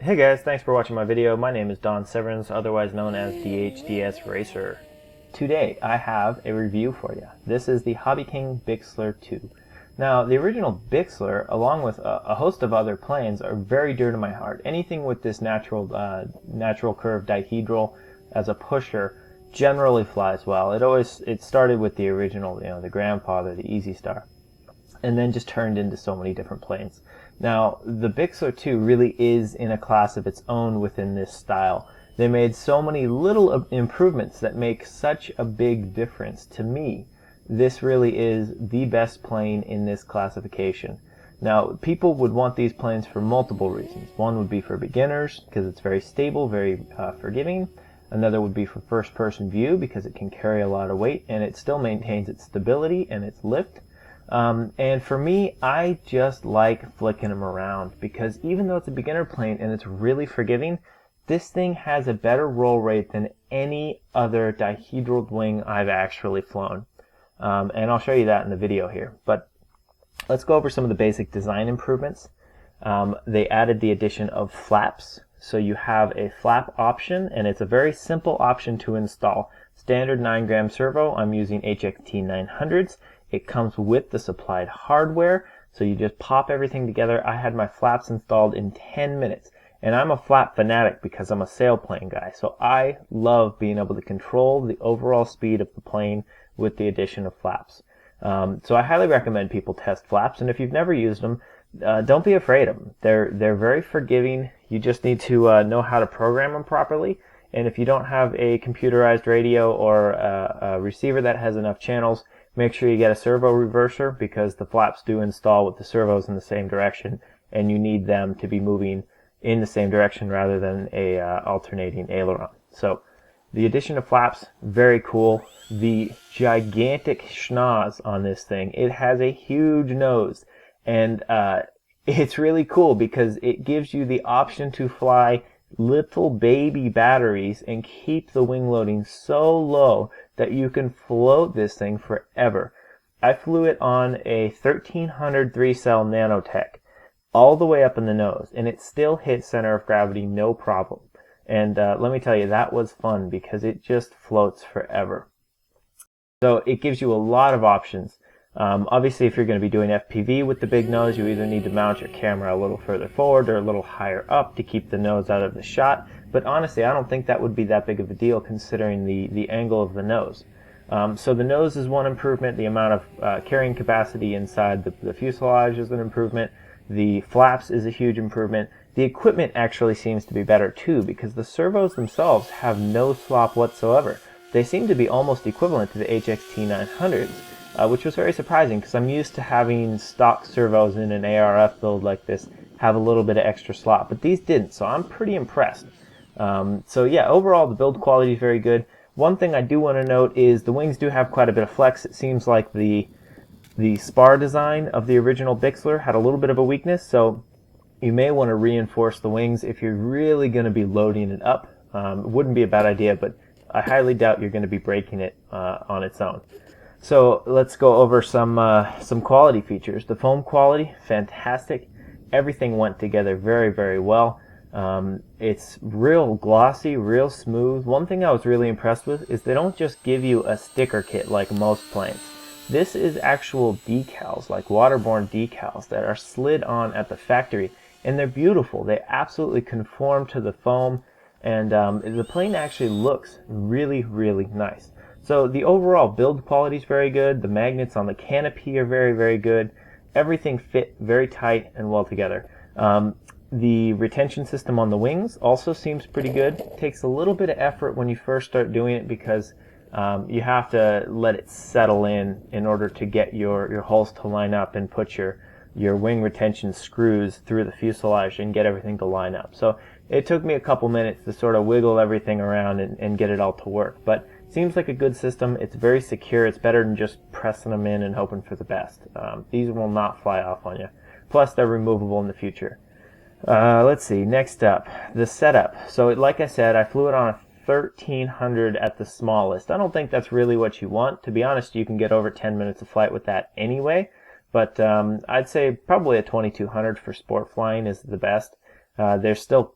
Hey guys, thanks for watching my video. My name is Don Severance, otherwise known as dhdsracer. Today I have a review for you. This is the HobbyKing Bixler 2. Now the original Bixler, along with a host of other planes, are very dear to my heart. Anything with this natural curve dihedral as a pusher generally flies well. It started with the original, the grandfather, the Easy Star, and then just turned into so many different planes. Now, the Bixler 2 really is in a class of its own within this style. They made so many little improvements that make such a big difference. To me, this really is the best plane in this classification. Now, people would want these planes for multiple reasons. One would be for beginners, because it's very stable, very forgiving. Another would be for first-person view, because it can carry a lot of weight, and it still maintains its stability and its lift. And for me, I just like flicking them around, because even though it's a beginner plane and it's really forgiving, this thing has a better roll rate than any other dihedral wing I've actually flown. And I'll show you that in the video here. But let's go over some of the basic design improvements. They added the addition of flaps. So you have a flap option, and it's a very simple option to install. Standard 9-gram servo. I'm using HXT 900s. It comes with the supplied hardware, so you just pop everything together. I had my flaps installed in 10 minutes, and I'm a flap fanatic because I'm a sailplane guy, so I love being able to control the overall speed of the plane with the addition of flaps. So I highly recommend people test flaps, and if you've never used them, don't be afraid of them. They're very forgiving. You just need to know how to program them properly, and if you don't have a computerized radio or a receiver that has enough channels, make sure you get a servo reverser, because the flaps do install with the servos in the same direction, and you need them to be moving in the same direction rather than a alternating aileron. So the addition of flaps, very cool. The gigantic schnoz on this thing, it has a huge nose, and it's really cool because it gives you the option to fly little baby batteries and keep the wing loading so low that you can float this thing forever. I flew it on a 1300 3-cell nanotech all the way up in the nose, and it still hit center of gravity no problem. And let me tell you, that was fun because it just floats forever. So it gives you a lot of options. Obviously, if you're going to be doing FPV with the big nose, you either need to mount your camera a little further forward or a little higher up to keep the nose out of the shot. But honestly, I don't think that would be that big of a deal considering the angle of the nose. So the nose is one improvement. The amount of carrying capacity inside the fuselage is an improvement. The flaps is a huge improvement. The equipment actually seems to be better too, because the servos themselves have no slop whatsoever. They seem to be almost equivalent to the HXT 900s. Which was very surprising because I'm used to having stock servos in an ARF build like this have a little bit of extra slop, but these didn't, so I'm pretty impressed. So yeah, overall the build quality is very good. One thing I do want to note is the wings do have quite a bit of flex. It seems like the spar design of the original Bixler had a little bit of a weakness, so you may want to reinforce the wings if you're really going to be loading it up. It wouldn't be a bad idea, but I highly doubt you're going to be breaking it on its own. So let's go over some quality features. The foam quality, fantastic. Everything went together very, very well. It's real glossy, real smooth. One thing I was really impressed with is they don't just give you a sticker kit like most planes. This is actual decals, like waterborne decals that are slid on at the factory, and they're beautiful. They absolutely conform to the foam, and the plane actually looks really, really nice. So the overall build quality is very good. The magnets on the canopy are very, very good. Everything fit very tight and well together. The retention system on the wings also seems pretty good. It takes a little bit of effort when you first start doing it because you have to let it settle in order to get your hulls to line up and put your wing retention screws through the fuselage and get everything to line up. So it took me a couple minutes to sort of wiggle everything around and get it all to work. But seems like a good system. It's very secure. It's better than just pressing them in and hoping for the best. These will not fly off on you. Plus, they're removable in the future. Let's see. Next up, the setup. So, like I said, I flew it on a 1300 at the smallest. I don't think that's really what you want. To be honest, you can get over 10 minutes of flight with that anyway. But I'd say probably a 2200 for sport flying is the best. There's still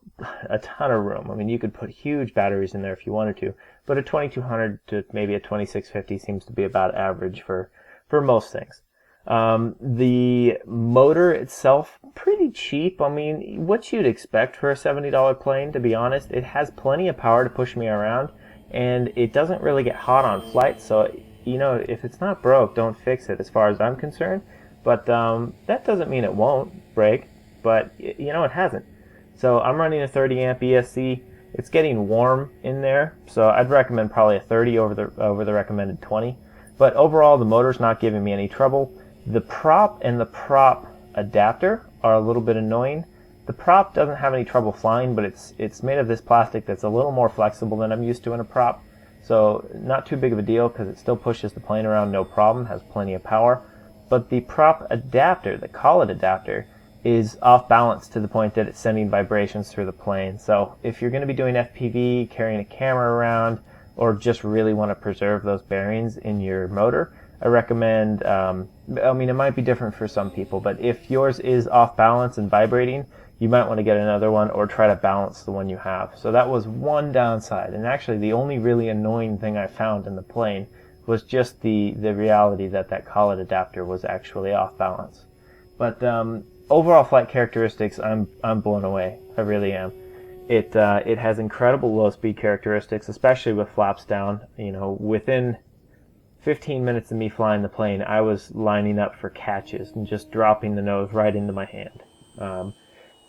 a ton of room. I mean, you could put huge batteries in there if you wanted to, but a 2200 to maybe a 2650 seems to be about average for most things. The motor itself, pretty cheap. I mean, what you'd expect for a $70 plane, to be honest. It has plenty of power to push me around, and it doesn't really get hot on flight, so, you know, if it's not broke, don't fix it as far as I'm concerned. But that doesn't mean it won't break, but, you know, it hasn't. So I'm running a 30 amp ESC. It's getting warm in there, so I'd recommend probably a 30 over the recommended 20. But overall, the motor's not giving me any trouble. The prop and the prop adapter are a little bit annoying. The prop doesn't have any trouble flying, but it's made of this plastic that's a little more flexible than I'm used to in a prop. So not too big of a deal because it still pushes the plane around no problem, has plenty of power. But the prop adapter, the collet adapter, is off balance to the point that it's sending vibrations through the plane. So if you're going to be doing FPV, carrying a camera around, or just really want to preserve those bearings in your motor, I recommend, I mean, it might be different for some people, but if yours is off balance and vibrating, you might want to get another one or try to balance the one you have. So that was one downside, and actually the only really annoying thing I found in the plane was just the reality that collet adapter was actually off balance. But overall flight characteristics, I'm blown away. I really am. It has incredible low speed characteristics, especially with flaps down. You know, within 15 minutes of me flying the plane, I was lining up for catches and just dropping the nose right into my hand.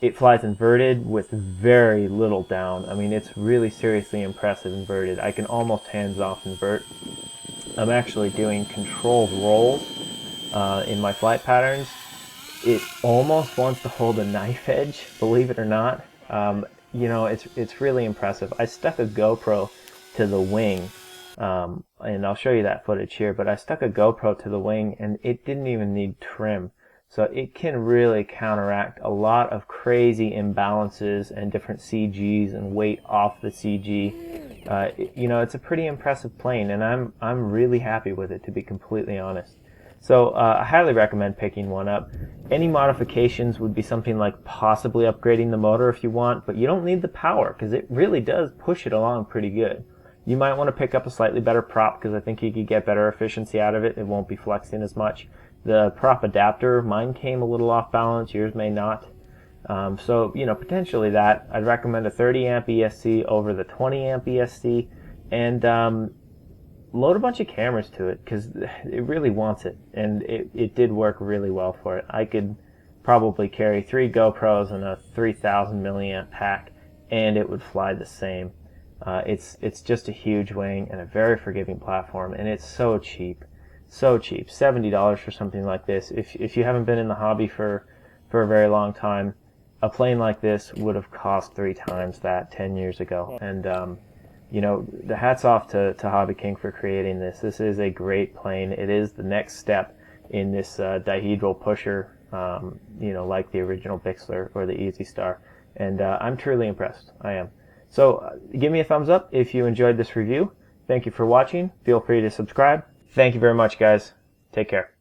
It flies inverted with very little down. I mean, it's really seriously impressive inverted. I can almost hands-off invert. I'm actually doing controlled rolls in my flight patterns. It almost wants to hold a knife edge, believe it or not. You know, it's really impressive. I stuck a GoPro to the wing, and I'll show you that footage here, but I stuck a GoPro to the wing and it didn't even need trim. So it can really counteract a lot of crazy imbalances and different CGs and weight off the CG. You know, it's a pretty impressive plane, and I'm really happy with it, to be completely honest. So I highly recommend picking one up. Any modifications would be something like possibly upgrading the motor if you want, but you don't need the power because it really does push it along pretty good. You might want to pick up a slightly better prop because I think you could get better efficiency out of it. It won't be flexing as much. The prop adapter, mine came a little off balance, yours may not. So, you know, potentially that. I'd recommend a 30 amp ESC over the 20 amp ESC, and load a bunch of cameras to it because it really wants it, and it did work really well for it. I could probably carry 3 GoPros and a 3000 milliamp pack, and it would fly the same. It's just a huge wing and a very forgiving platform, and it's so cheap. So cheap. $70 for something like this. If you haven't been in the hobby for a very long time, a plane like this would have cost 3 times that 10 years ago. And you know, the hats off to Hobby King for creating this. This is a great plane. It is the next step in this dihedral pusher, you know, like the original Bixler or the Easy Star. And I'm truly impressed. I am. So give me a thumbs up if you enjoyed this review. Thank you for watching. Feel free to subscribe. Thank you very much, guys. Take care.